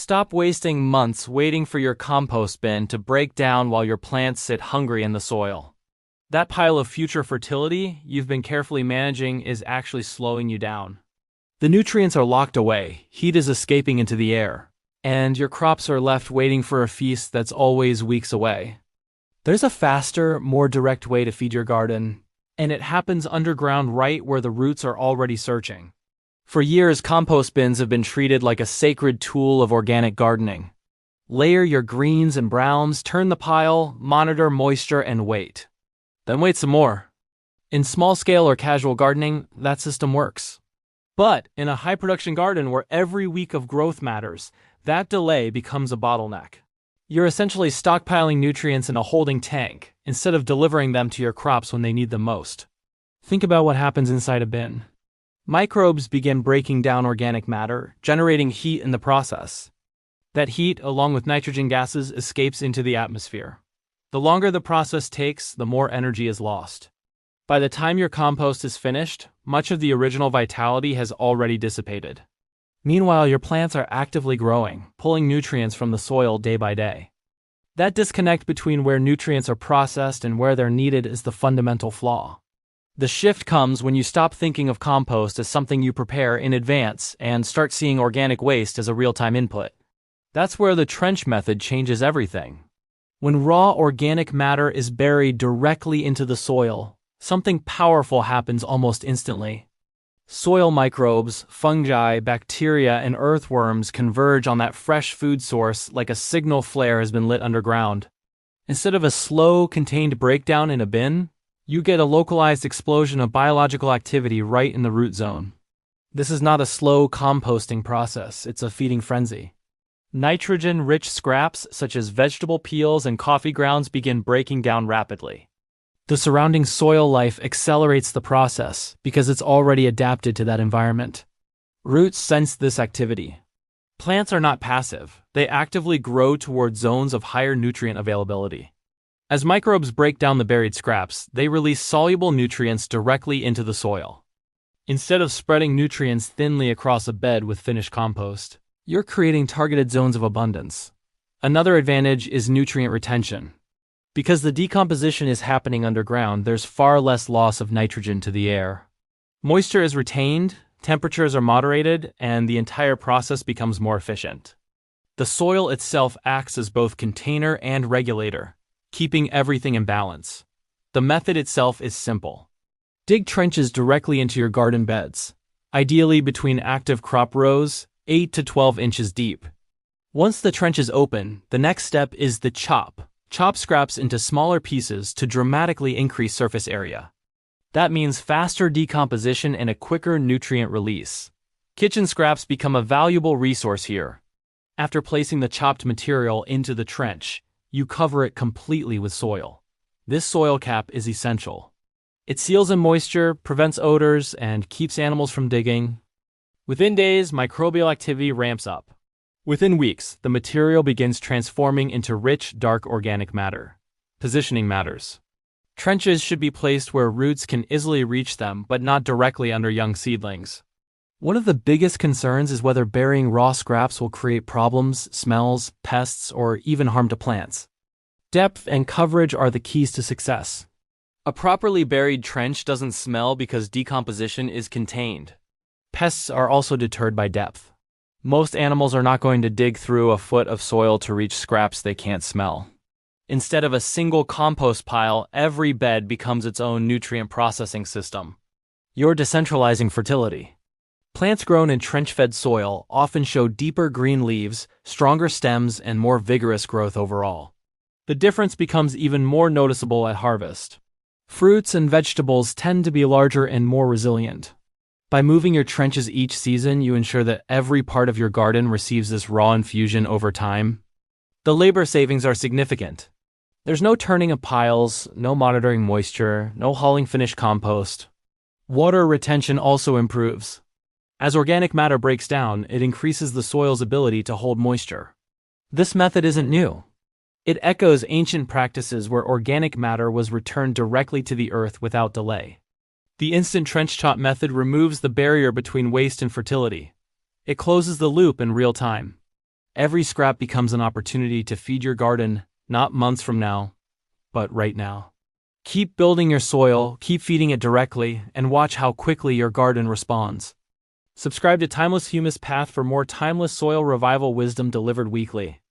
Stop wasting months waiting for your compost bin to break down while your plants sit hungry in the soil. That pile of future fertility you've been carefully managing is actually slowing you down. The nutrients are locked away, heat is escaping into the air, and your crops are left waiting for a feast that's always weeks away. There's a faster, more direct way to feed your garden, and it happens underground right where the roots are already searching. For years, compost bins have been treated like a sacred tool of organic gardening. Layer your greens and browns, turn the pile, monitor moisture, and wait. Then wait some more. In small-scale or casual gardening, that system works. But in a high-production garden where every week of growth matters, that delay becomes a bottleneck. You're essentially stockpiling nutrients in a holding tank instead of delivering them to your crops when they need them most. Think about what happens inside a bin. Microbes begin breaking down organic matter, generating heat in the process. That heat, along with nitrogen gases, escapes into the atmosphere. The longer the process takes, the more energy is lost. By the time your compost is finished, much of the original vitality has already dissipated. Meanwhile, your plants are actively growing, pulling nutrients from the soil day by day. That disconnect between where nutrients are processed and where they're needed is the fundamental flaw. The shift comes when you stop thinking of compost as something you prepare in advance and start seeing organic waste as a real-time input. That's where the trench method changes everything. When raw organic matter is buried directly into the soil, something powerful happens almost instantly. Soil microbes, fungi, bacteria, and earthworms converge on that fresh food source like a signal flare has been lit underground. Instead of a slow, contained breakdown in a bin, you get a localized explosion of biological activity right in the root zone. This is not a slow composting process, it's a feeding frenzy. Nitrogen-rich scraps such as vegetable peels and coffee grounds begin breaking down rapidly. The surrounding soil life accelerates the process because it's already adapted to that environment. Roots sense this activity. Plants are not passive, they actively grow toward zones of higher nutrient availability. As microbes break down the buried scraps, they release soluble nutrients directly into the soil. Instead of spreading nutrients thinly across a bed with finished compost, you're creating targeted zones of abundance. Another advantage is nutrient retention. Because the decomposition is happening underground, there's far less loss of nitrogen to the air. Moisture is retained, temperatures are moderated, and the entire process becomes more efficient. The soil itself acts as both container and regulator, keeping everything in balance. The method itself is simple. Dig trenches directly into your garden beds, ideally between active crop rows, 8 to 12 inches deep. Once the trench is open, the next step is the chop. Chop scraps into smaller pieces to dramatically increase surface area. That means faster decomposition and a quicker nutrient release. Kitchen scraps become a valuable resource here. After placing the chopped material into the trench, you cover it completely with soil. This soil cap is essential. It seals in moisture, prevents odors, and keeps animals from digging. Within days, microbial activity ramps up. Within weeks, the material begins transforming into rich, dark organic matter. Positioning matters. Trenches should be placed where roots can easily reach them, but not directly under young seedlings. One of the biggest concerns is whether burying raw scraps will create problems, smells, pests, or even harm to plants. Depth and coverage are the keys to success. A properly buried trench doesn't smell because decomposition is contained. Pests are also deterred by depth. Most animals are not going to dig through a foot of soil to reach scraps they can't smell. Instead of a single compost pile, every bed becomes its own nutrient processing system. You're decentralizing fertility. Plants grown in trench-fed soil often show deeper green leaves, stronger stems, and more vigorous growth overall. The difference becomes even more noticeable at harvest. Fruits and vegetables tend to be larger and more resilient. By moving your trenches each season, you ensure that every part of your garden receives this raw infusion over time. The labor savings are significant. There's no turning of piles, no monitoring moisture, no hauling finished compost. Water retention also improves. As organic matter breaks down, it increases the soil's ability to hold moisture. This method isn't new. It echoes ancient practices where organic matter was returned directly to the earth without delay. The instant trench chop method removes the barrier between waste and fertility. It closes the loop in real time. Every scrap becomes an opportunity to feed your garden, not months from now, but right now. Keep building your soil, keep feeding it directly, and watch how quickly your garden responds. Subscribe to Timeless Humus Path for more timeless soil revival wisdom delivered weekly.